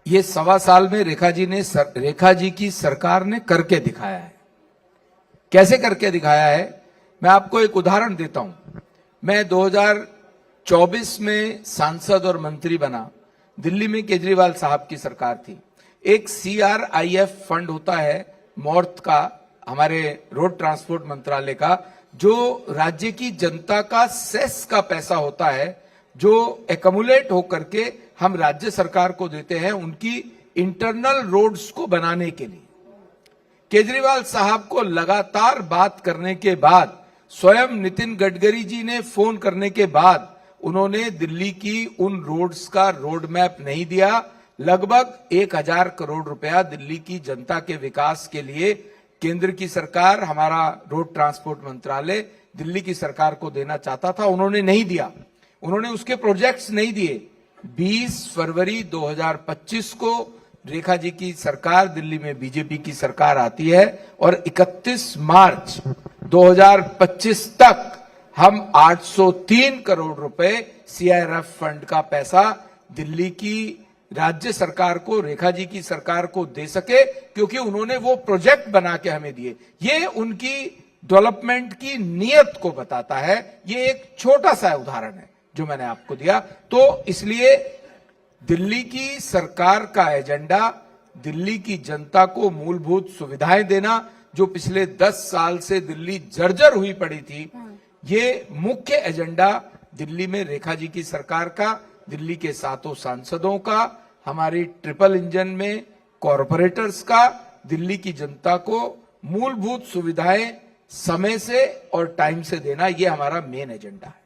ये 1.25 साल में रेखा जी की सरकार ने करके दिखाया है। कैसे करके दिखाया है, मैं आपको एक उदाहरण देता हूं। मैं 2024 में सांसद और मंत्री बना। दिल्ली में केजरीवाल साहब की सरकार थी। एक CRIF फंड होता है मॉर्थ का, हमारे रोड ट्रांसपोर्ट मंत्रालय का, जो राज्य की जनता का सेस का पैसा होता है, जो एकमुलेट होकर के हम राज्य सरकार को देते हैं उनकी इंटरनल रोड्स को बनाने के लिए। केजरीवाल साहब को लगातार बात करने के बाद, स्वयं नितिन गडकरी जी ने फोन करने के बाद, उन्होंने दिल्ली की उन रोड्स का रोड मैप नहीं दिया। लगभग 1000 करोड़ रुपया दिल्ली की जनता के विकास के लिए केंद्र की सरकार, हमारा रोड ट्रांसपोर्ट मंत्रालय दिल्ली की सरकार को देना चाहता था, उन्होंने नहीं दिया। उन्होंने उसके प्रोजेक्ट्स नहीं दिए। 20 फरवरी 2025 को रेखा जी की सरकार, दिल्ली में बीजेपी की सरकार आती है और 31 मार्च 2025 तक हम 803 करोड़ रुपए CRF फंड का पैसा दिल्ली की राज्य सरकार को, रेखा जी की सरकार को दे सके, क्योंकि उन्होंने वो प्रोजेक्ट बना के हमें दिए। ये उनकी डेवलपमेंट की नीयत को बताता है। ये एक छोटा सा उदाहरण है जो मैंने आपको दिया। तो इसलिए दिल्ली की सरकार का एजेंडा दिल्ली की जनता को मूलभूत सुविधाएं देना, जो पिछले 10 साल से दिल्ली जर्जर हुई पड़ी थी, ये मुख्य एजेंडा दिल्ली में रेखा जी की सरकार का, दिल्ली के 7 सांसदों का, हमारी ट्रिपल इंजन में कॉरपोरेटर्स का, दिल्ली की जनता को मूलभूत सुविधाएं समय से और टाइम से देना, ये हमारा मेन एजेंडा है।